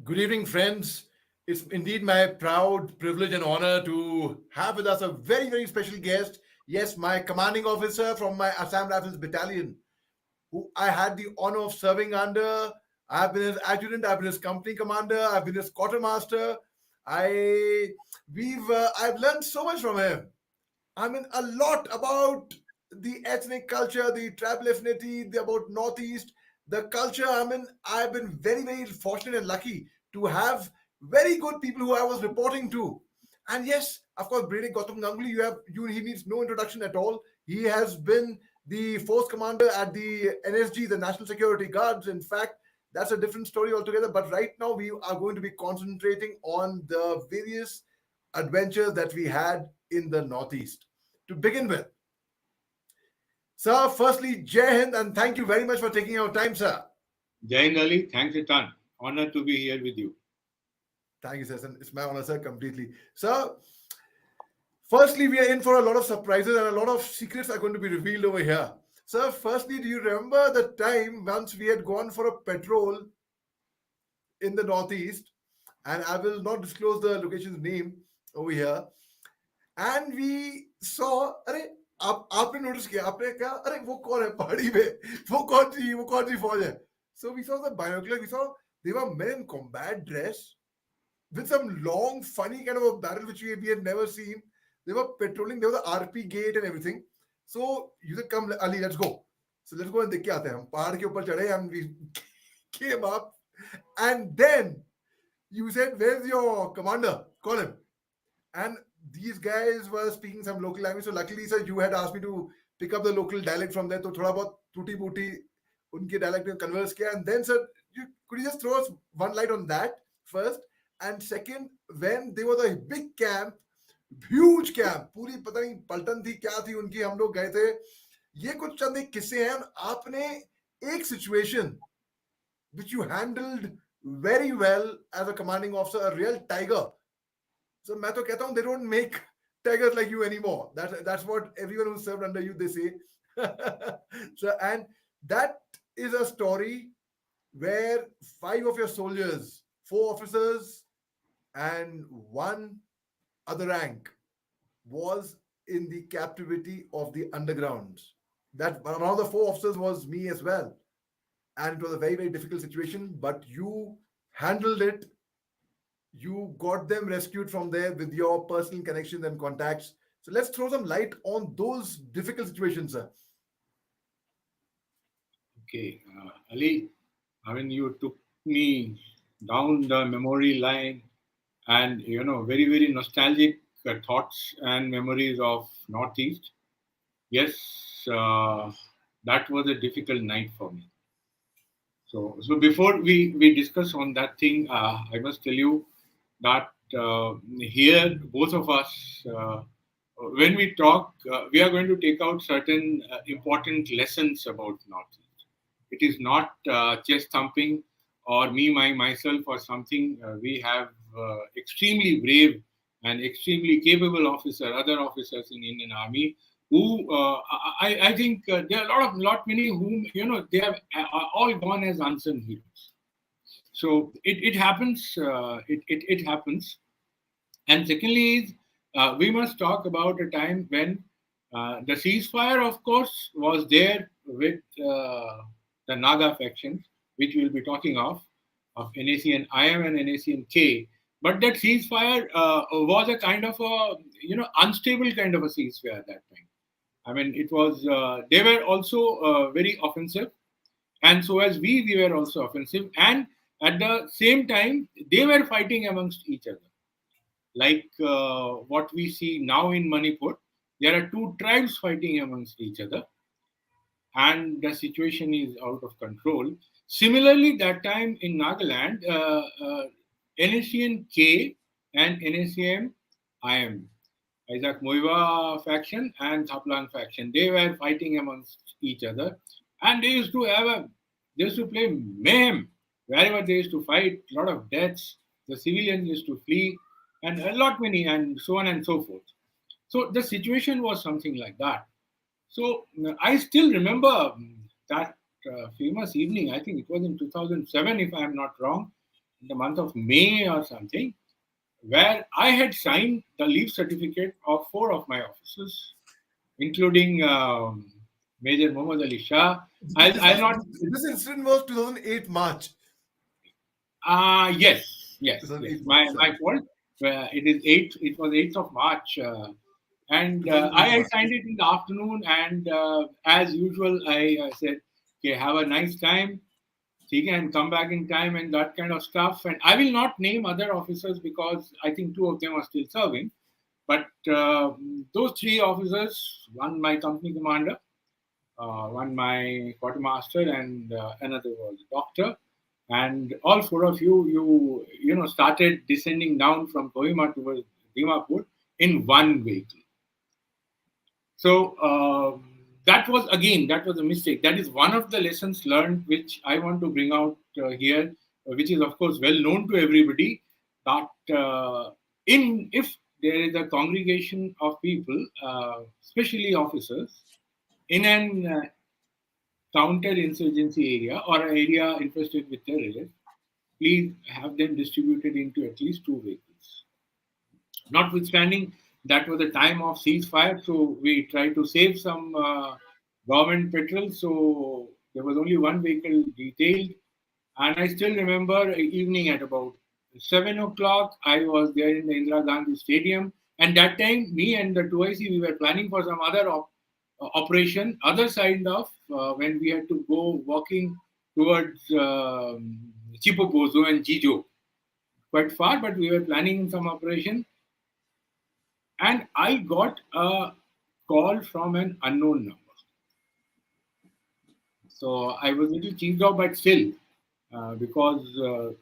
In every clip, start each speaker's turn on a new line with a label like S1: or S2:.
S1: Good evening, friends. It's indeed my proud privilege and honor to have with us a very, very special guest. Yes, my commanding officer from my Assam Rifles Battalion, who I had the honor of serving under. I've been his adjutant, I've been his company commander, I've been his quartermaster. I've learned so much from him. I mean, a lot about the ethnic culture, the tribal affinity, about Northeast, the culture. I mean, I've been very, very fortunate and lucky to have very good people who I was reporting to. And yes, of course, Brig Gautam Ganguly, he needs no introduction at all. He has been the force commander at the NSG, the National Security Guards. In fact, that's a different story altogether. But right now, we are going to be concentrating on the various adventures that we had in the Northeast. To begin with, sir, firstly, Jai Hind, and thank you very much for taking your time, sir.
S2: Jai Ali, thanks a ton. Honor to be here with you.
S1: Thank you, sir. And it's my honor, sir, completely. Sir, firstly, we are in for a lot of surprises and a lot of secrets are going to be revealed over here. Sir, firstly, do you remember the time once we had gone for a patrol in the Northeast? And I will not disclose the location's name over here. And we saw अरे आपने notice किया आपने कहा अरे वो कौन है पहाड़ी में वो कौन सी फौज है so we saw the binocular we saw they were men in combat dress with some long funny kind of a barrel which we had never seen. They were patrolling, there was the RP gate and everything. So you said come Ali, let's go. So let's go and देख के आते हैं. हम पहाड़ के ऊपर चढ़े and we came up and then you said where's your commander, call him. And these guys were speaking some local language. So luckily, sir, you had asked me to pick up the local dialect from there. So थोड़ा बहुत टूटी बूटी उनके dialect में converse किया. And then, sir, could you just throw us one light on that first? And second, when there was a big camp, huge camp, पूरी पता नहीं पलटन थी क्या थी उनकी, हम लोग गए थे. ये कुछ चंद एक किस्से हैं. आपने एक situation which you handled very well as a commanding officer, a real tiger. So मैं तो कहता हूँ they don't make tigers like you anymore. That's what everyone who served under you they say. So and that is a story where 5 of your soldiers, 4 officers and 1 other rank was in the captivity of the undergrounds. That one of the 4 officers was me as well. And it was a very, very difficult situation, but you handled it. You got them rescued from there with your personal connections and contacts. So let's throw some light on those difficult situations, sir.
S2: Okay, Ali, I mean, you took me down the memory line and, very, very nostalgic thoughts and memories of Northeast. Yes, that was a difficult night for me. So before we discuss on that thing, I must tell you that here, both of us, when we talk, we are going to take out certain important lessons about Northeast. It is not chest thumping or myself or something. We have extremely brave and extremely capable other officers in Indian Army who I think there are lot many whom they have all gone as unsung heroes. So it happens. It happens. And secondly, is we must talk about a time when the ceasefire, of course, was there with the Naga factions, which we'll be talking of NACN IM and NACN K. But that ceasefire was a kind of a unstable kind of a ceasefire at that time. I mean, it was they were also very offensive, and so as we were also offensive, and at the same time they were fighting amongst each other like what we see now in Manipur. There are 2 tribes fighting amongst each other, and the situation is out of control. Similarly, that time in Nagaland, NACN K and NACM IM, Isaac Moiva faction and Thaplang faction, they were fighting amongst each other, and they used to play mayhem wherever they used to fight. A lot of deaths. The civilians used to flee, and a lot many, and so on and so forth. So the situation was something like that. So I still remember that famous evening. I think it was in 2007, if I am not wrong. in the month of May or something, where I had signed the leave certificate of four of my officers, including Major Mohammed Ali Shah. I'll not.
S1: This incident was 2008 March.
S2: Yes.
S1: 2008 March,
S2: My
S1: sorry.
S2: fault. It is 8th. It was 8th of March, and
S1: 2008
S2: I
S1: March.
S2: signed it in the afternoon. And as usual, I said, "Okay, have a nice time. Okay, and come back in time," and that kind of stuff. And I will not name other officers because I think two of them are still serving. But those three officers, one my company commander, one my quartermaster, and another was a doctor. And all four of you started descending down from Kohima towards Dimapur in one vehicle. So that was a mistake. That is one of the lessons learned, which I want to bring out here, which is of course well known to everybody. That in if there is a congregation of people, especially officers, in an counter-insurgency area or an area infested with terrorists, please have them distributed into at least two vehicles. Notwithstanding, that was a time of ceasefire, so we tried to save some government petrol. So there was only one vehicle detailed, and I still remember evening at about 7 o'clock. I was there in the Indira Gandhi Stadium, and that time, me and the 2IC, we were planning for some other operation, other side of when we had to go walking towards Chipopozo and Jijo, quite far, but we were planning some operation, and I got a call from an unknown number. So I was a little cheesed out, but still, because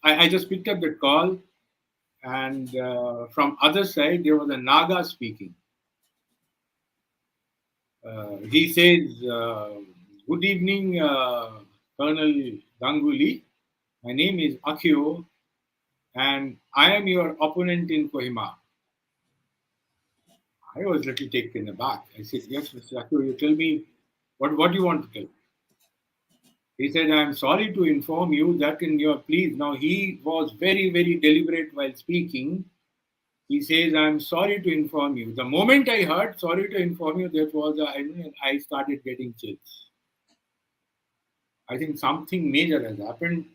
S2: I just picked up the call, and from other side there was a Naga speaking. He says, "Good evening, Colonel Ganguly. My name is Akio, and I am your opponent in Kohima." I was a little taken aback. I said, "Yes, Mr. Akio, you tell me what do you want to tell?" He said, "I'm sorry to inform you that in your please." Now, he was very, very deliberate while speaking. He says, "I'm sorry to inform you." The moment I heard "sorry to inform you," that was, I started getting chills. I think something major has happened.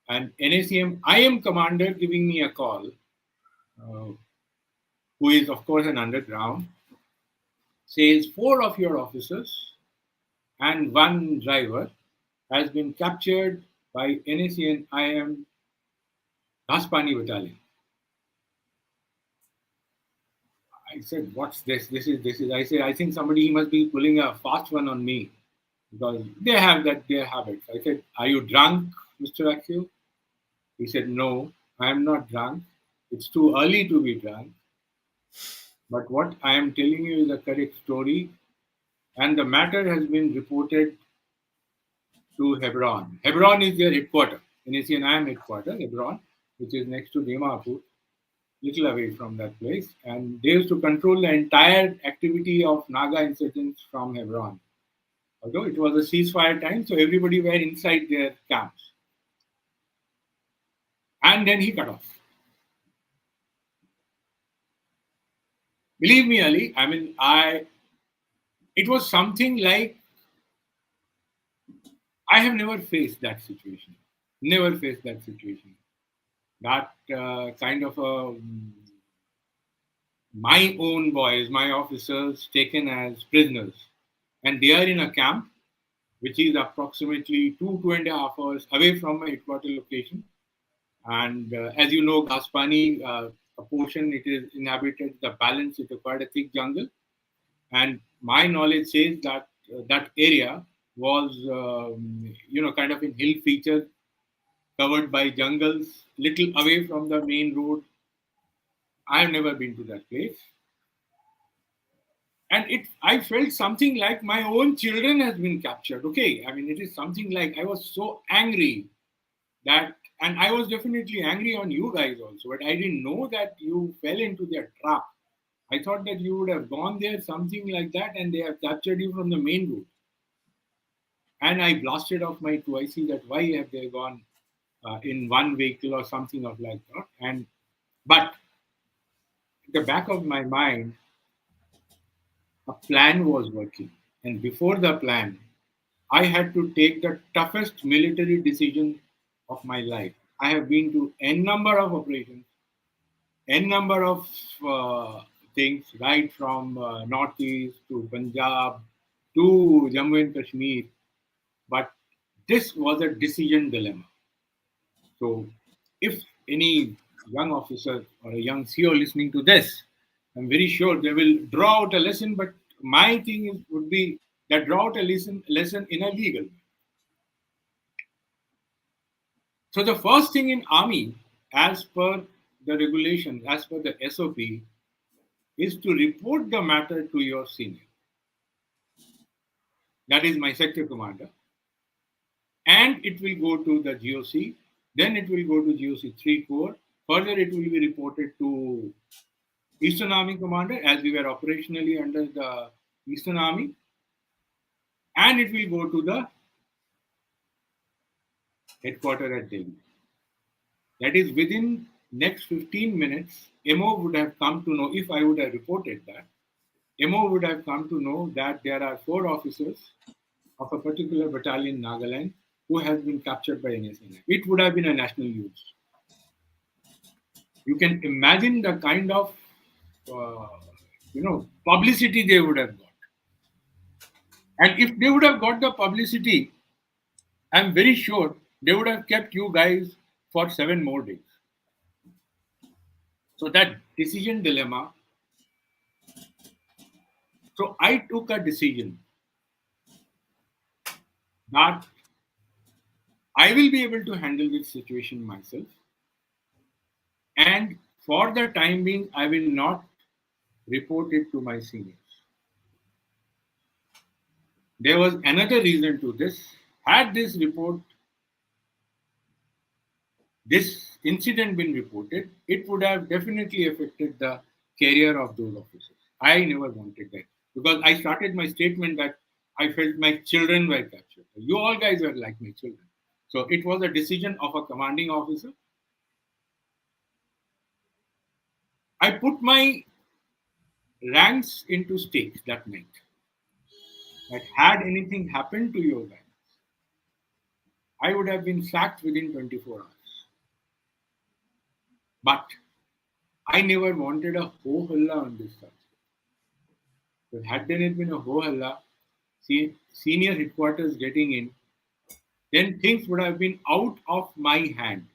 S2: And NACM, I am commander giving me a call, uh, who is, of course, an underground, says four of your officers and one driver has been captured by NACN IM Raspani Battalion. I said, "What's this? This is." I said, "I think somebody he must be pulling a fast one on me because they have that their habits." I said, "Are you drunk, Mr. Akil?" He said, "No, I am not drunk. It's too early to be drunk. But what I am telling you is a correct story, and the matter has been reported to Hebron. Hebron is their headquarters, NACNIM headquarters, Hebron, which is next to Dimapur, little away from that place. And they used to control the entire activity of Naga insurgents from Hebron. Although it was a ceasefire time, so everybody were inside their camps. And then he cut off. Believe me, Ali, it was something like I have never faced that situation. Never faced that situation. That kind of my own boys, my officers taken as prisoners. And they are in a camp which is approximately 2.5 hours away from my headquarter location. And as you know, Gaspani, a portion it is inhabited, the balance it required a thick jungle. And my knowledge says that that area was, kind of in hill feature, covered by jungles, little away from the main road. I have never been to that place, and I felt something like my own children has been captured. Okay, it is something like I was so angry that, and I was definitely angry on you guys also, but I didn't know that you fell into their trap. I thought that you would have gone there, something like that, and they have captured you from the main route. And I blasted off my 2IC that why have they gone in one vehicle or something of like that. And but at the back of my mind, a plan was working, and before the plan, I had to take the toughest military decision of my life. I have been to n number of operations, n number of things, right from North East to Punjab to Jammu and Kashmir. But this was a decision dilemma. So, if any young officer or a young CO listening to this, I'm very sure they will draw out a lesson. But my thing would be that draw out a lesson in a legal way. So the first thing in army, as per the regulations, as per the SOP, is to report the matter to your senior. That is my sector commander. And it will go to the GOC. Then it will go to GOC 3 Corps. Further, it will be reported to Eastern Army Commander, as we were operationally under the Eastern Army. And it will go to the headquarters at Delhi. That is within next 15 minutes, MO would have come to know, if I would have reported that, MO would have come to know that there are 4 officers of a particular battalion in Nagaland who has been captured by NSNI. It would have been a national news. You can imagine the kind of uh, publicity they would have got. And if they would have got the publicity, I'm very sure they would have kept you guys for 7 more days. So that decision dilemma. So I took a decision that I will be able to handle this situation myself. And for the time being, I will not report it to my seniors. There was another reason to this. Had this incident been reported, it would have definitely affected the career of those officers. I never wanted that because I started my statement that I felt my children were captured. You all guys were like my children. So it was a decision of a commanding officer. I put my ranks into stakes that night. That had anything happened to you guys, I would have been sacked within 24 hours. But I never wanted a ho halla on this subject. But had there been a ho halla, senior headquarters getting in, then things would have been out of my hand.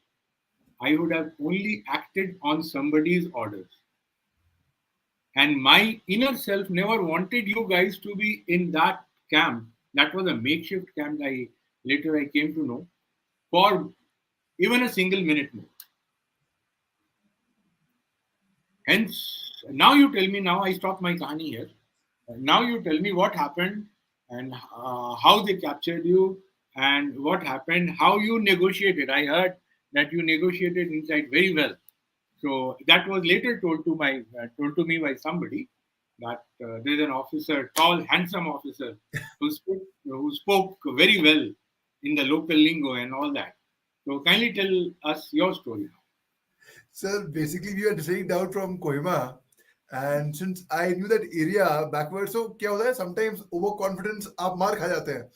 S2: I would have only acted on somebody's orders. And my inner self never wanted you guys to be in that camp. That was a makeshift camp. Later I came to know, for even a single minute more. Hence, now you tell me. Now I stop my kahani here. Now you tell me what happened and how they captured you and what happened, how you negotiated. I heard that you negotiated inside very well. So that was later told to me by somebody that there's an officer, tall, handsome officer, who spoke very well in the local lingo and all that. So kindly tell us your story now.
S1: Sir, basically we were staying down from Kohima, and since I knew that area backwards, so क्या होता है sometimes overconfidence आप मार खा जाते हैं.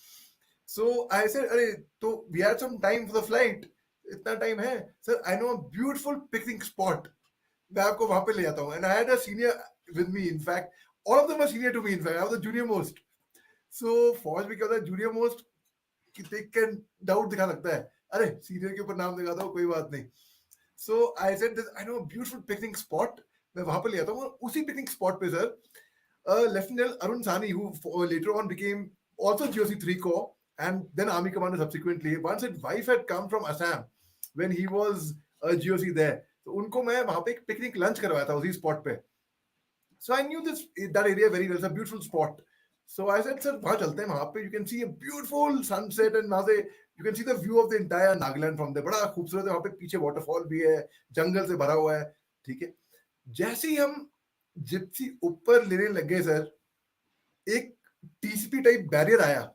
S1: So I said, अरे तो we had some time for the flight. इतना time है, sir. I know a beautiful picnic spot. मैं आपको वहां पे ले जाता हूँ. And I had a senior with me. In fact, all of them were senior to me. In fact, I was the junior most. So फौज में क्या होता है, junior most कि देख के डाउट दिखा लगता है. अरे सीनियर के ऊपर नाम दिखाता हूँ, कोई बात नहीं. So I said this, I know a beautiful picnic spot. मैं वहां पे ले जाता हूँ. उसी picnic spot पे sir, Lieutenant Arun Sani, who later on became also GOC 3 Corps and then Army Commander subsequently. Once his wife had come from Assam when he was a GOC there. तो उनको मैं वहां पे एक picnic lunch करवाया था उसी spot पे. So I knew that area very well. It's a beautiful spot. So I said, sir, वहां चलते हैं. वहां पे you can see a beautiful sunset and वहां से you can see the view of the entire Nagaland from there. बड़ा खूबसूरत है. वहां पे पीछे waterfall भी है, जंगल से भरा हुआ है. ठीक है. जैसे ही हम जिप्सी ऊपर लेने लगे सर, एक TCP टाइप बैरियर आया.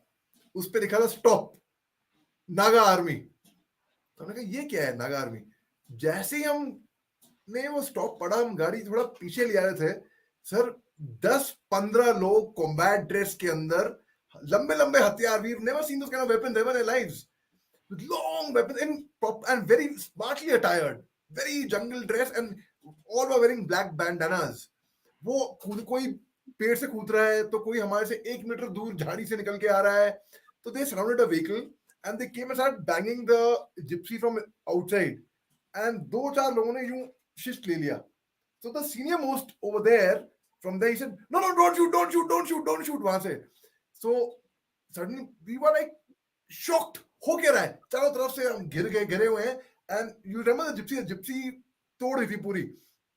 S1: उस पे लिखा था स्टॉप, नागा आर्मी. तो हमने कहा ये क्या है नागा आर्मी। जैसे ही हम ने वो स्टॉप पड़ा, हम गाड़ी थोड़ा पीछे ले आ रहे थे सर, 10-15 लोग कॉम्बैट ड्रेस के अंदर, लंबे लंबे हथियार, we never seen those kind of weapon ever in lives, with long weapons and very smartly attired, very jungle dress, and all were wearing black bandanas. वो कोई पेड़ से कूद रहा है तो कोई हमारे से 1 मीटर दूर झाड़ी से निकल के आ रहा है, तो दे surrounded a vehicle and they came and start banging the Gypsy from outside, and 2-4 लोगों ने यूं शिफ्ट ले लिया. So the senior most over there, from there he said, no, no, don't shoot, don't shoot, don't shoot, don't shoot, वहां से. So suddenly we were like shocked, हो क्या रहा है, चारों तरफ से हम घिरे हुए हैं. And you remember the gypsy तोड़ रही थी पूरी,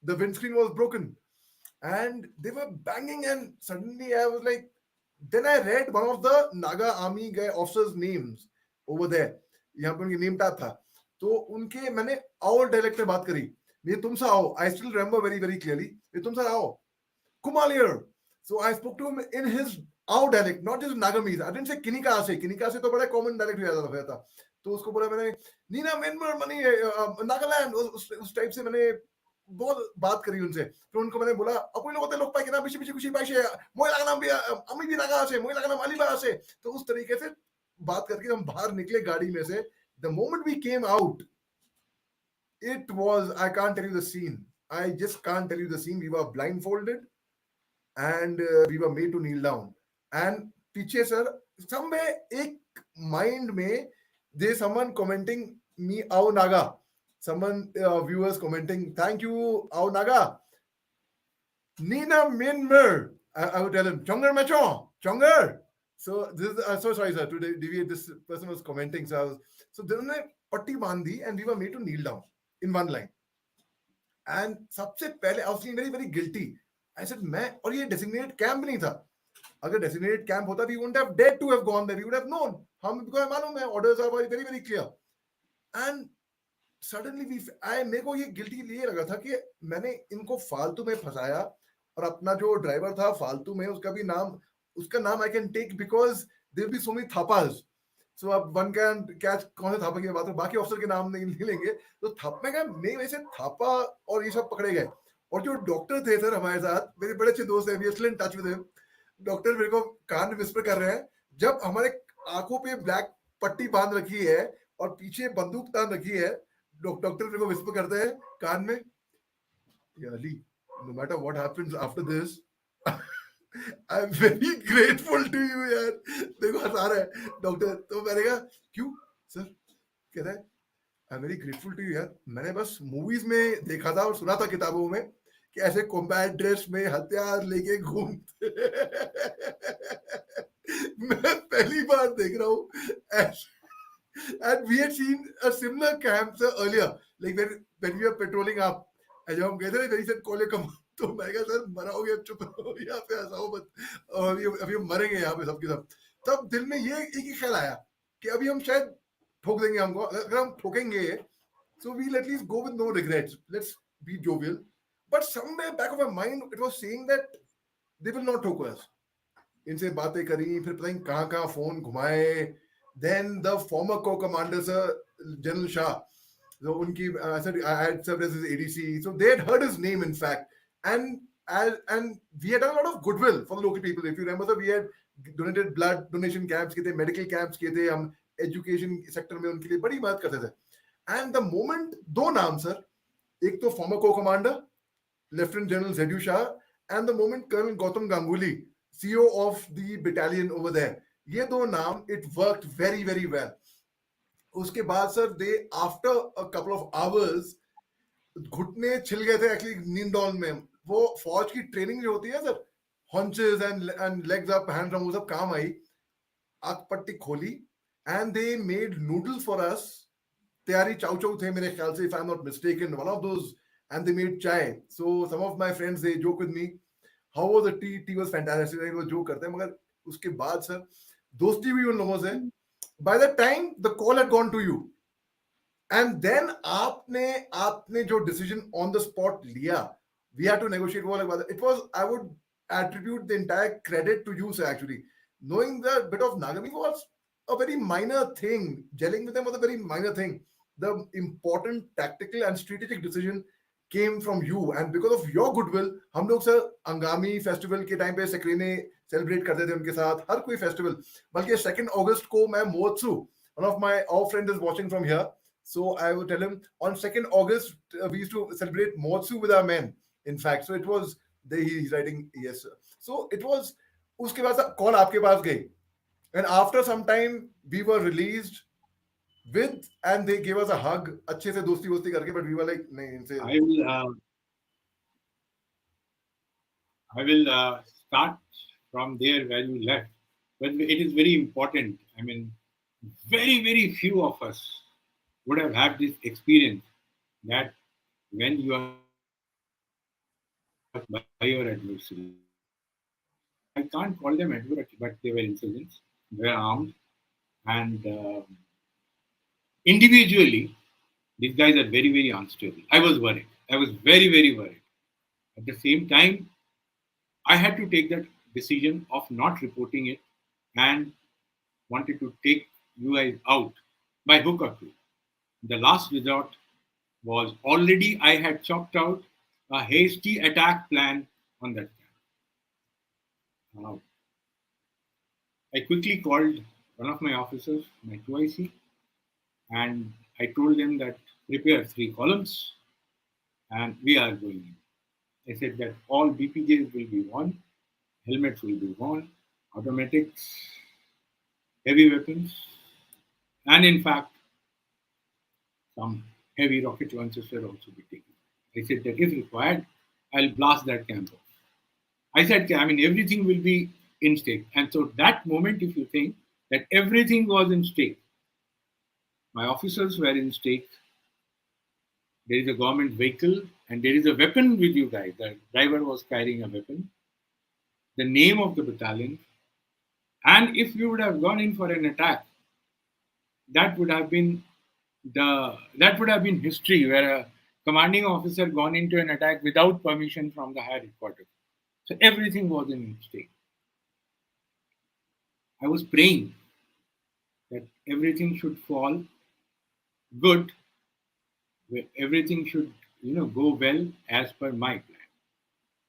S1: the windscreen was broken and they were banging, and suddenly I was like, then I read one of the Naga army guy officers names over there, यहाँ पे उनकी name tag था, तो उनके मैंने आओ डायलेक्ट में बात करी, ये तुमसे आओ, I still remember very very clearly, ये तुमसे आओ, कुमालियर. So I spoke to him in his आओ dialect, not just Nagamese. I didn't say किनिका से तो बड़ा कॉमन डायलेक्ट हो जाता था. तो उसको बोला मैंने, नीना मेनमर मनी नागालैंड, उस टाइप से मैंने बहुत बात करी उनसे. फिर उनको मैंने बोला अपने लोग लोग पाई के ना बिशी बिशी खुशी पाई से मोय लगाना भी अम्मी भी नागा से, मोय लगाना माली बा से. तो उस तरीके से बात करके हम बाहर निकले गाड़ी में से. The moment we came out, it was, I can't tell you the scene. I just can't tell you the scene. We were blindfolded and we were made to kneel down. And पीछे sir somewhere एक mind में there's someone commenting me आओ Naga. Someone viewers commenting, thank you आओ Naga. Nina Minmer. I would tell him Chongar Macho Chongar. So this is so sorry sir to deviate. This person was commenting. So then I patti bandi and we were made to kneel down in one line. And सबसे पहले I was feeling very very guilty. I said मैं, और ये designated camp नहीं था. अगर designated camp होता, we wouldn't have dared to have gone there. We would have known. हम because मालूम है orders are very very clear. And suddenly मेरे को ये गिल्टी ये लगा था कि मैंने इनको फालतू में फंसाया, और अपना जो ड्राइवर था फालतू में उसका नाम I can take because there be so many Thapas. So अब वन कैन कैच कौन से थापा की बात है, बाकी ऑफिसर के नाम नहीं लेंगे. तो थापा का मैं वैसे थापा और ये सब पकड़े गए. और जो डॉक्टर थे सर हमारे साथ, मेरे बड़े अच्छे दोस्त हैं, we are still in touch with him. Doctor मेरे को कान में विस्पर कर रहे हैं, जब हमारे आंखों पे ब्लैक पट्टी बांध रखी है और पीछे बंदूक तान रखी है, डॉक्टर मेरे को विस्पर करते हैं कान में, Ali, no matter what happens after this, I'm very grateful to you यार. देखो हंसा रहा है डॉक्टर. तो मैंने कहा क्यों सर, कह रहा है I'm very grateful to you यार, मैंने बस मूवीज में देखा था और सुना था किताबों में कि ऐसे कॉम्बैट ड्रेस में हथियार लेके घूमते. मैं पहली बार देख रहा हूँ. And we had seen a similar camp sir, earlier, like when we were patrolling up. And जब हम गए थे, he said call your command. तो मैं कहा सर मराओगे, अब चुप रहो, यहाँ पे हंसाओ मत, अभी हम मरेंगे यहाँ पे सबके सब. तब दिल में ये एक ही ख्याल आया कि अभी हम शायद ठोक देंगे हमको. अगर हम ठोकेंगे, so we'll at least go with no regrets. Let's be jovial. But somewhere back of my mind, it was saying that they will not ठोक us. इनसे बातें करी, फिर पता नहीं कहाँ फोन घुमाए. Then the former co-commander, sir, General Shah, so unki, I had served as his ADC, so they had heard his name, in fact, and we had done a lot of goodwill for the local people. If you remember, sir, we had donated blood donation camps, किए थे, medical camps किए थे, हम education sector में उनके लिए बड़ी मदद करते थे. And the moment दो नाम sir, एक तो former co-commander Lieutenant General Zedu Shah, and the moment Colonel Gautam Ganguly, CO of the battalion over there. ये दो नाम, it worked very very well. उसके बाद sir they after a couple of hours घुटने छिल गए थे एक्चुअली नींद डाउन में. वो फौज की ट्रेनिंग जो होती है sir, haunches and legs up, hands down, वो सब काम आई. आंख पट्टी खोली and they made noodles for us. तैयारी चाउ चाउ थे मेरे ख्याल से, if I'm not mistaken, one of those. And they made chai. So some of my friends, they joke with me, how was the tea? Tea was fantastic. वो joke करते हैं, मगर उसके बाद सर दोस्ती हुई उन लोगों से. By the time the call had gone to you, and then आपने जो decision on the spot लिया, we had to negotiate. It was, I would attribute the entire credit to you, sir. Actually, knowing the bit of Nagami was a very minor thing. Gelling with them was a very minor thing. the important tactical and strategic decision came from you, and because of your goodwill हम लोग sir Angami festival के time पे सकरीने celebrate करते थे उनके साथ, हर कोई festival. बल्कि 2 अगस्त को मैं मोत्सु, one of my our friend is watching from here, so I would tell him on 2nd August we used to celebrate Motsu with our men. In fact, so it was he's writing yes sir. So it was उसके बाद call आपके पास गई, and after some time we were released with, and they gave us a hug अच्छे से दोस्ती वोस्ती करके, but we were like नहीं इनसे.
S2: I will start from there where you left. But it is very important. I mean, very, very few of us would have had this experience that when you are by your adversary, I can't call them adversaries, but they were insurgents, they were armed, and individually, these guys are very, very unstable. I was worried. I was very, very worried. At the same time, I had to take that decision of not reporting it and wanted to take you guys out by hook or crook. The last resort was already I had chalked out a hasty attack plan on that camp. I quickly called one of my officers, my 2IC, and I told them that prepare 3 columns and we are going in. I said that all BPJs will be worn, helmets will be worn, automatics, heavy weapons, and in fact, some heavy rocket launchers were also be taken. I said that if required, I'll blast that camp off. I said, I mean, everything will be in stake. And so that moment, if you think that everything was in stake, my officers were in stake, there is a government vehicle, and there is a weapon with you guys. The driver was carrying a weapon, the name of the battalion, and if you would have gone in for an attack, that would have been history where a commanding officer gone into an attack without permission from the higher headquarters. So everything was in stake. I was praying that everything should fall good, where everything should go well as per my plan.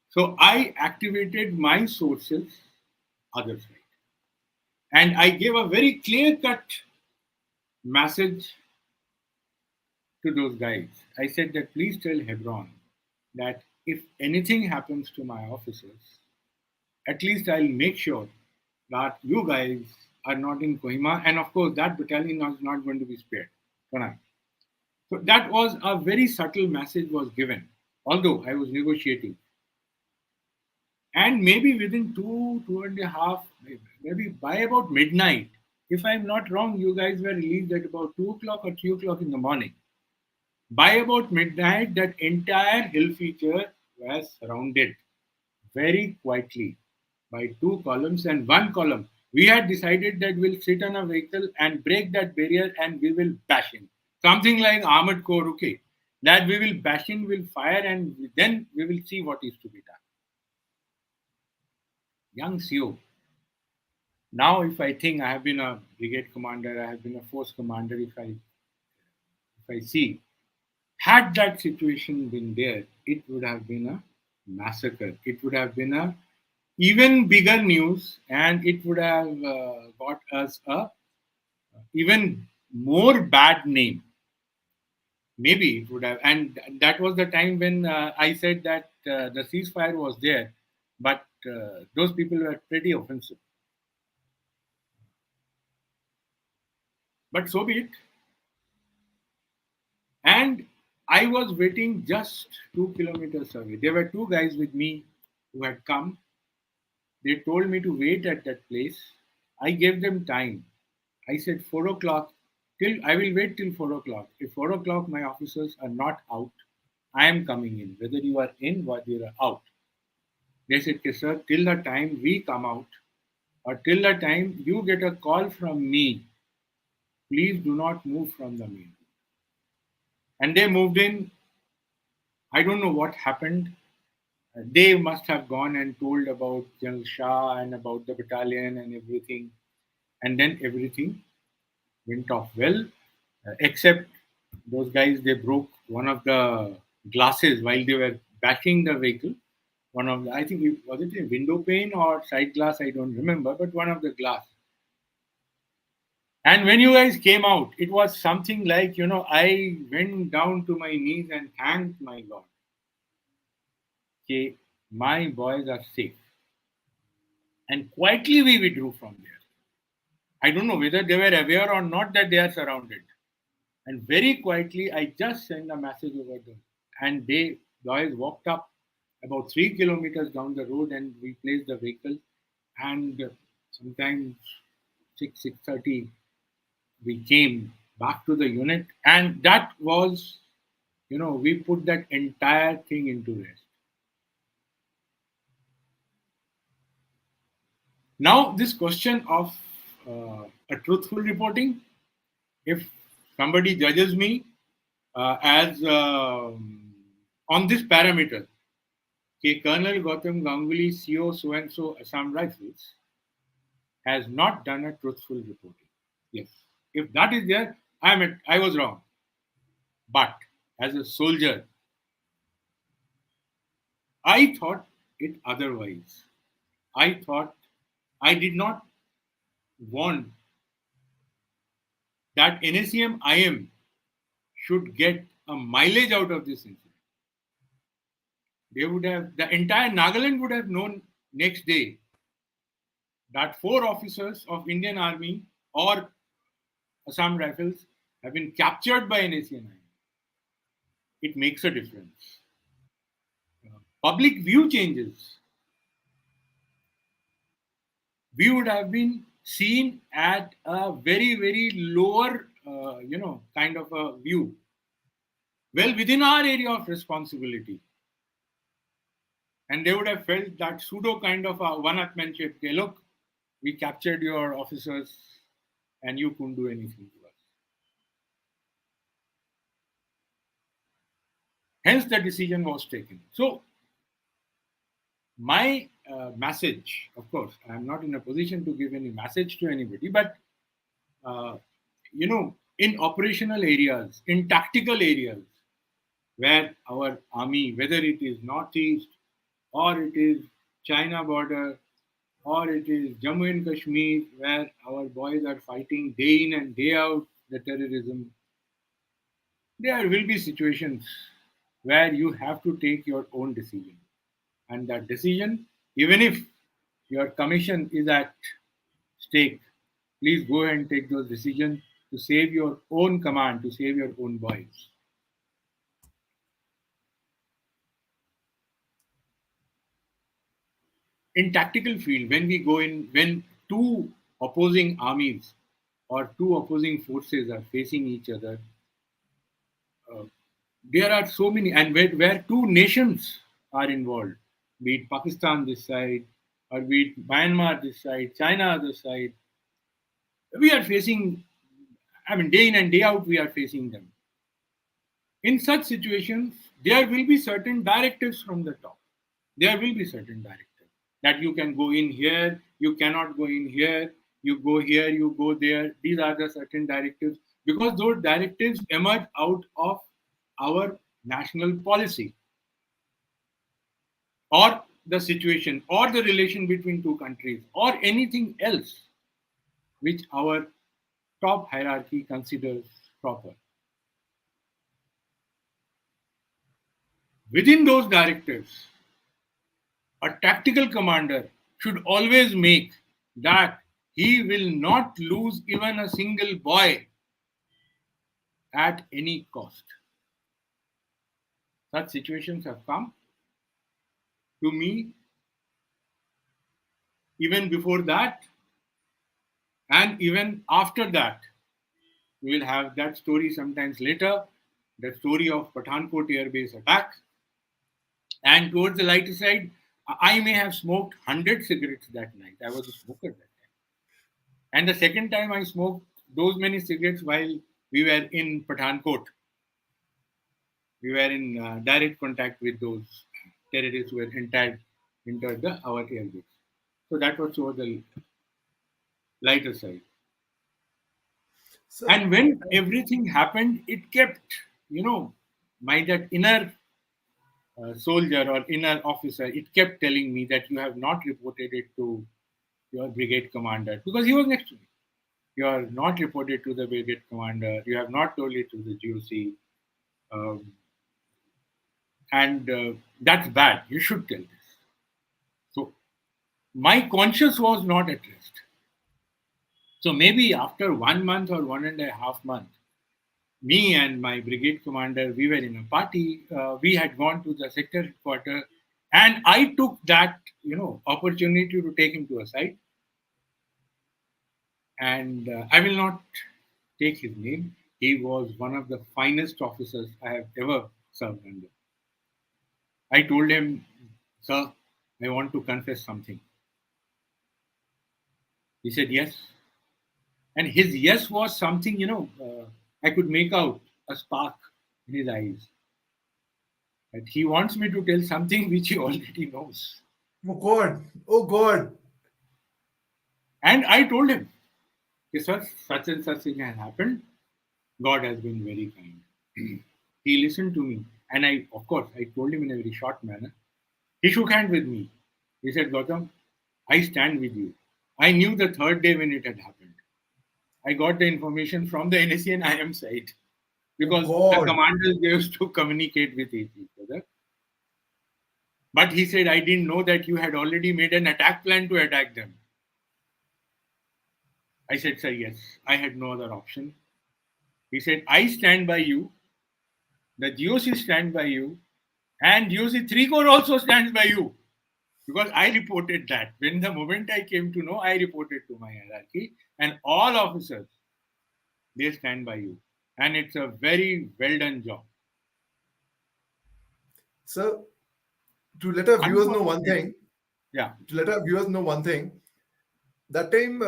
S2: So I activated my sources other side, and I gave a very clear cut message to those guys. I said that please tell Hebron that if anything happens to my officers, at least I'll make sure that you guys are not in Kohima, and of course that battalion is not going to be spared tonight. So that was a very subtle message was given, although I was negotiating. And maybe within two and a half, maybe by about midnight, if I'm not wrong, you guys were released at about 2 o'clock or 3 o'clock in the morning. By about midnight, that entire hill feature was surrounded very quietly by 2 columns and 1 column. We had decided that we'll sit on a vehicle and break that barrier and we will bash in. Something like armored core, okay. That we will bash in, we'll fire, and then we will see what is to be done. Young CO. Now, if I think I have been a brigade commander, I have been a force commander, if I see, had that situation been there, it would have been a massacre. It would have been a even bigger news, and it would have got us a even more bad name. Maybe it would have, and that was the time when I said that the ceasefire was there, but those people were pretty offensive. But so be it. And I was waiting just 2 kilometers away. There were 2 guys with me who had come. They told me to wait at that place. I gave them time. I said 4 o'clock, till I will wait till 4 o'clock. If 4 o'clock my officers are not out, I am coming in, whether you are in or you are out. They said, okay, sir, till the time we come out or till the time you get a call from me, please do not move from the main. And they moved in. I don't know what happened. They must have gone and told about General Shah and about the battalion and everything. And then everything went off well, except those guys, they broke one of the glasses while they were bashing the vehicle. One of the, I think was it a window pane or side glass, I don't remember, but one of the glass. And when you guys came out, it was something like, I went down to my knees and thanked my God. Okay, my boys are safe. And quietly we withdrew from there. I don't know whether they were aware or not that they are surrounded. And very quietly, I just sent a message over them. And they guys walked up about 3 kilometers down the road, and we placed the vehicle. And sometimes 6:30, we came back to the unit, and that was, we put that entire thing into rest. Now, this question of a truthful reporting, if somebody judges me as on this parameter, okay, Colonel Gautam Ganguly, CO so and so Assam Rifles, has not done a truthful reporting. Yes, if that is there, I was wrong. But as a soldier, I thought it otherwise. I thought I did not want that NACM IM should get a mileage out of this incident. They would have, the entire Nagaland would have known next day that 4 officers of Indian Army or Assam Rifles have been captured by NACM IM. It makes a difference. Public view changes. We would have been seen at a very, very lower, kind of a view. Well, within our area of responsibility. And they would have felt that pseudo kind of a one-upmanship. Okay, look, we captured your officers and you couldn't do anything to us. Hence, the decision was taken. So, my message, of course, I'm not in a position to give any message to anybody, but, uh, in operational areas, in tactical areas, where our army, whether it is Northeast or it is China border or it is Jammu and Kashmir, where our boys are fighting day in and day out the terrorism, there will be situations where you have to take your own decision. And that decision, even if your commission is at stake, please go ahead and take those decisions to save your own command, to save your own boys. In tactical field, when we go in, when two opposing armies or two opposing forces are facing each other, uh, there are so many, and where two nations are involved, be it Pakistan this side, or be it Myanmar this side, China other side, we are facing, day in and day out, we are facing them. In such situations, there will be certain directives from the top. There will be certain directives that you can go in here, you cannot go in here, you go here, you go there. These are the certain directives because those directives emerge out of our national policy or the situation or the relation between two countries or anything else which our top hierarchy considers proper. Within those directives, a tactical commander should always make that he will not lose even a single boy at any cost. Such situations have come to me even before that, and even after that. We will have that story sometimes later, the story of Pathankot Air Base attack. And towards the lighter side, I may have smoked 100 cigarettes that night. I was a smoker that time. And the second time I smoked those many cigarettes while we were in Pathankot. We were in direct contact with those terrorists who had entered our airbase. So that was over the lighter side.
S1: So
S2: And when everything happened, it kept, my that inner soldier or inner officer, it kept telling me that you have not reported it to your brigade commander because he was next to me. You are not reported to the brigade commander. You have not told it to the GOC, um, and that's bad. You should tell this. So my conscience was not at rest. So maybe after 1 month or 1.5 months, me and my brigade commander, we were in a party. We had gone to the sector headquarters, and I took that, opportunity to take him to a side. And I will not take his name. He was one of the finest officers I have ever served under. I told him, "Sir, I want to confess something." He said, "Yes." And his yes was something, I could make out a spark in his eyes. But he wants me to tell something which he already knows.
S1: oh God, oh God.
S2: And I told him, "Yes, sir, such and such thing has happened. God has been very kind." He listened to me. And of course, I told him in a very short manner. He shook hands with me. He said, "Gautam, I stand with you." I knew the third day when it had happened. I got the information from the NSC and IM side
S1: Oh
S2: because the
S1: God.
S2: commanders they used to communicate with each other. But he said, "I didn't know that you had already made an attack plan to attack them." I said, "Sir, yes, I had no other option." He said, "I stand by you, the GOC stand by you, and GOC 3 Corps also stands by you. Because I reported that. When the moment I came to know, I reported to my hierarchy, and all officers, they stand by you. And it's a very well done job."
S1: So to let our viewers know one
S2: Unfortunately,
S1: thing,
S2: yeah,
S1: to let our viewers know one thing, that time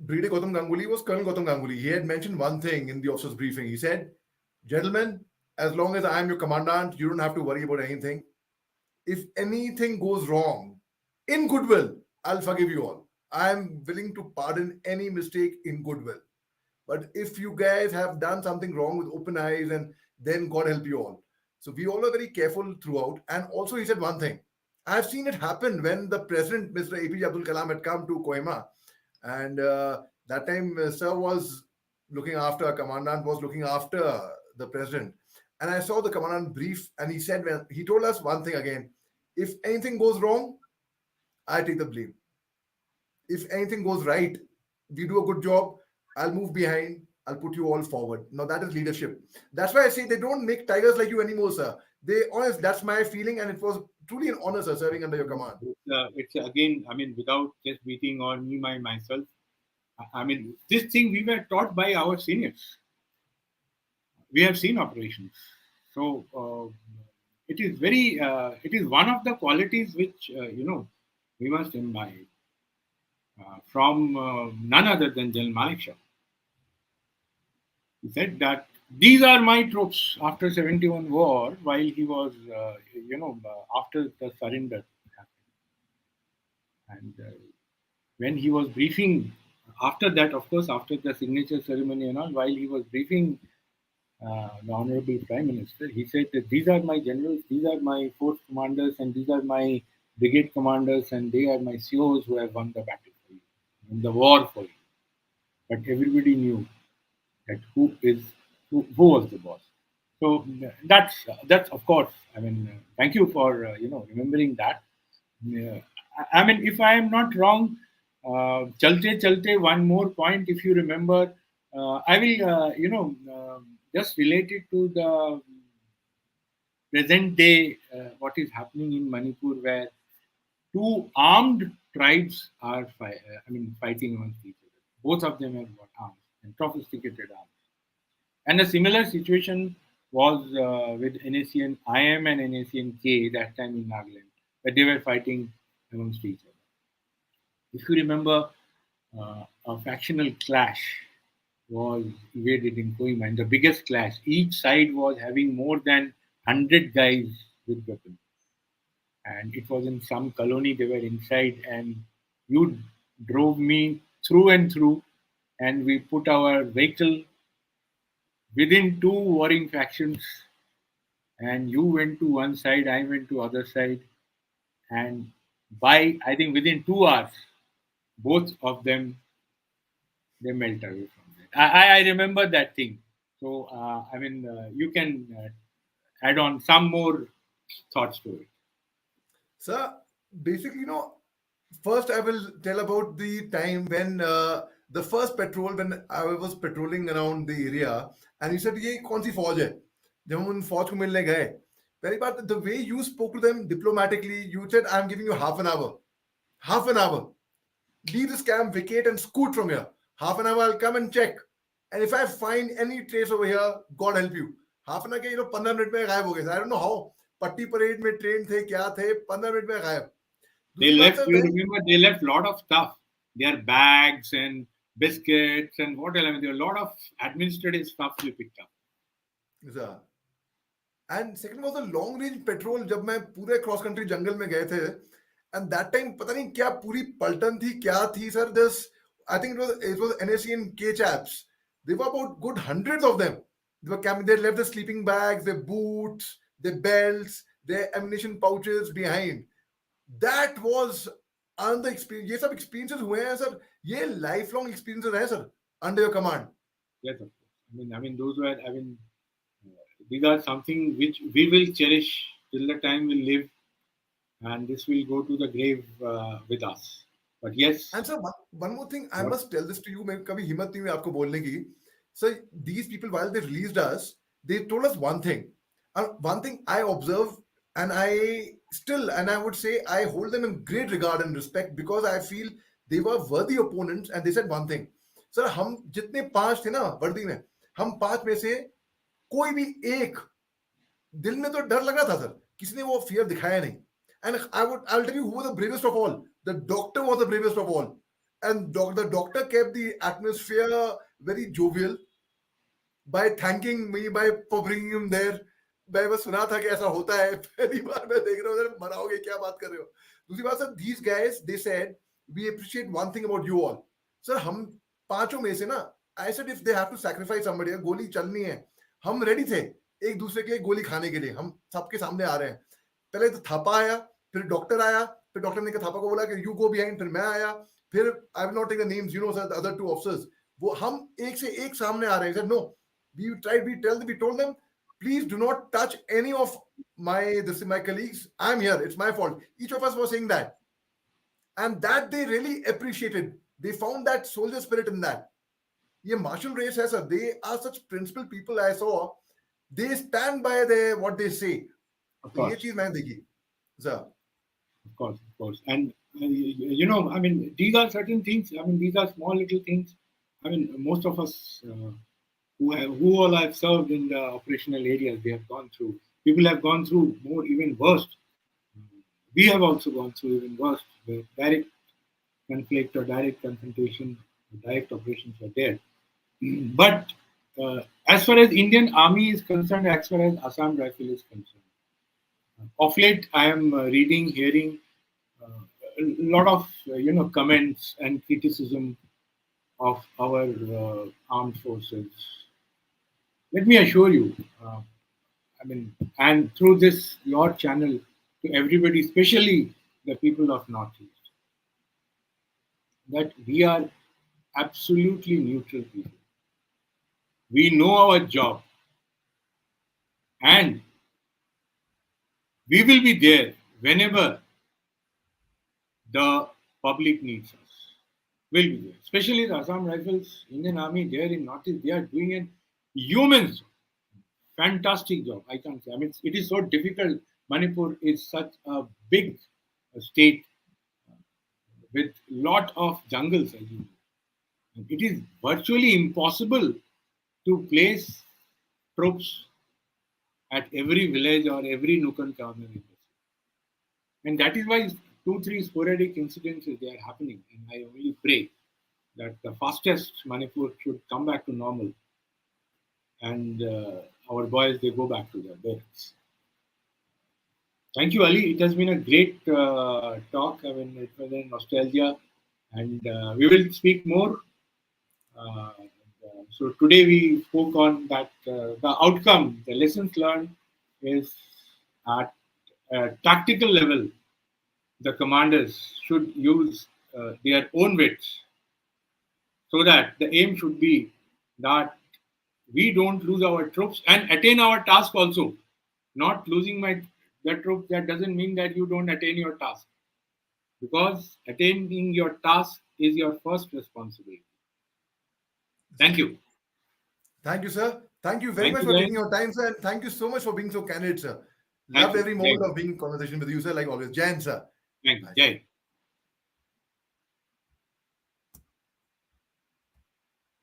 S1: Brigadier Gautam Ganguly was Colonel Gautam Ganguly. He had mentioned one thing in the officer's briefing. He said, "Gentlemen, as long as I am your commandant, you don't have to worry about anything. If anything goes wrong, in goodwill, I'll forgive you all. I'm willing to pardon any mistake in goodwill. But if you guys have done something wrong with open eyes, and then God help you all." So we all are very careful throughout. And also, he said one thing. I've seen it happen when the president, Mr. APJ Abdul Kalam, had come to Kohima, and that time Sir was looking after, commandant was looking after the president. And I saw the commandant brief, and he said, when he told us one thing again: if anything goes wrong, I take the blame. If anything goes right, we do a good job, I'll move behind, I'll put you all forward. Now that is leadership. That's why I say they don't make tigers like you anymore, sir. They honest, that's my feeling, and it was truly an honor, sir, serving under your command.
S2: it's again, I mean, without just beating on me myself, I mean, this thing we were taught by our seniors. We have seen operations. So it is one of the qualities which, we must imbibe from none other than General Malik Shah. He said that these are my troops after 71 war while he was, after the surrender happened. And when he was briefing, after that, of course, after the signature ceremony and all, while he was briefing the Honorable Prime Minister, he said that these are my generals, these are my force commanders, and these are my brigade commanders, and they are my COs who have won the battle for you, in the war for you. But everybody knew that who was the boss. So that's of course. I mean, thank you for remembering that. Yeah. I mean, if I am not wrong, chalte chalte. One more point, if you remember, I will just relate it to the present day what is happening in Manipur, where two armed tribes are fighting amongst each other. Both of them have got arms and sophisticated arms. And a similar situation was with NACN IM and NACN K that time in Nagaland, that they were fighting amongst each other. If you remember, a factional clash was evaded in Kohima, and the biggest clash. Each side was having more than 100 guys with weapons. And it was in some colony, they were inside, and you drove me through and through, and we put our vehicle within two warring factions, and you went to one side, I went to other side, and by I think within 2 hours, both of them they melt away from that. I remember that thing. So you can add on some more thoughts to it.
S1: So basically, first I will tell about the time when the first patrol, when I was patrolling around the area, and you said, "ये कौन सी फौज है?" जब हम उन फौज को मिलने गए, पहली बात, the way you spoke to them diplomatically, you said, "I'm giving you half an hour. Leave this camp, vacate, and scoot from here. Half an hour, I'll come and check. And if I find any trace over here, God help you." Half an hour के 15 minute में गायब हो गए. I don't know how. पट्टी parade में train थे, क्या थे, 15 मिनट में गायब.
S2: They
S1: दूसरी बात
S2: left.
S1: Sir,
S2: You
S1: when
S2: remember they left a lot of stuff. Their bags and biscuits and what else. I mean, there were a lot of administrative stuff we picked up.
S1: And second was the long range petrol. जब मैं पूरे cross country जंगल में गए थे, and that time पता नहीं क्या पूरी पलटन थी, क्या थी sir. This I think it was NSC and K chaps. There were about good hundreds of them. They were camping. They left their sleeping bags, their boots, their belts, their ammunition pouches behind. That was another experience. ये सब experiences हुए हैं sir. ये lifelong experiences हैं sir, under your command.
S2: Yes, of course. Those were. These are something which we will cherish till the time we live, and this will go to the grave with us. But yes.
S1: And sir, one more thing, I must tell this to you. मैं कभी हिम्मत नहीं हुई आपको बोलने की. So these people, while they released us, they told us one thing. And one thing I observe, and I would say I hold them in great regard and respect, because I feel they were worthy opponents. And they said one thing. Sir, हम जितने 5 थे ना वर्दी में, हम 5 में से कोई भी एक दिल में तो डर लग रहा था सर. किसी ने वो फियर दिखाया नहीं. And I'll tell you who was the bravest of all. The doctor was the bravest of all. And the doctor kept the atmosphere very jovial by thanking me for bringing him there. मैं बस सुना था कि ऐसा होता है. पहली बार मैं देख रहा हूँ, सर मराओगे, क्या बात कर रहे हो. दूसरी बात sir, these guys, they said, we appreciate one thing about you all. Sir हम 5 में से ना, I said if they have to sacrifice somebody, गोली चलनी है, हम रेडी थे एक दूसरे के लिए गोली खाने के लिए. हम सबके सामने आ रहे हैं. पहले तो थापा आया, फिर डॉक्टर आया, फिर डॉक्टर ने थापा को बोला कि यू गो बिहाइंड. फिर मैं आया, फिर I will not take the names, sir, the other 2 officers. वो हम एक से एक सामने आ रहे हैं. Sir no, we told them, please do not touch any of my colleagues. I'm here, it's my fault. Each of us was saying that, and that they really appreciated. They found that soldier spirit in that. ये martial race है sir. They are such principled people. I saw they stand by what they say. तो ये चीज मैंने देखी sir.
S2: Of course. And these are certain things. These are small little things. Most of us who all have served in the operational areas, they have gone through. People have gone through more, even worse. We have also gone through even worse. The direct conflict or direct confrontation, direct operations were there. But as far as Indian Army is concerned, as far as Assam Rifle is concerned, of late I am reading, hearing a lot of comments and criticism of our armed forces. Let me assure you, and through this your channel, to everybody, especially the people of North East, that we are absolutely neutral people. We know our job, and we will be there whenever the public needs us. We'll be there. Especially the Assam Rifles, Indian Army, there in Northeast, they are doing an immense, fantastic job. I can't say. It is so difficult. Manipur is such a big state with lot of jungles. As you know. It is virtually impossible to place troops at every village or every nook and corner in this. And that is why 2-3 sporadic incidents they are happening. And I only pray that the fastest Manipur should come back to normal, and our boys, they go back to their barracks. Thank you, Ali. It has been a great talk. It was a nostalgia, and we will speak more. So today we spoke on that the outcome, the lessons learned is at a tactical level, the commanders should use their own wits so that the aim should be that we don't lose our troops and attain our task also. Not losing the troops, that doesn't mean that you don't attain your task, because attaining your task is your first responsibility. Thank you.
S1: Thank you, sir. Thank you very
S2: Thank
S1: much
S2: you,
S1: for
S2: Jay.
S1: taking your time, sir. And thank you so much for being so candid, sir.
S2: Thank
S1: Loved
S2: you.
S1: every
S2: Jai.
S1: moment of being in conversation with you, sir, like always. Jan, sir.
S2: Thank you.
S1: Bye, sir.
S2: Jai.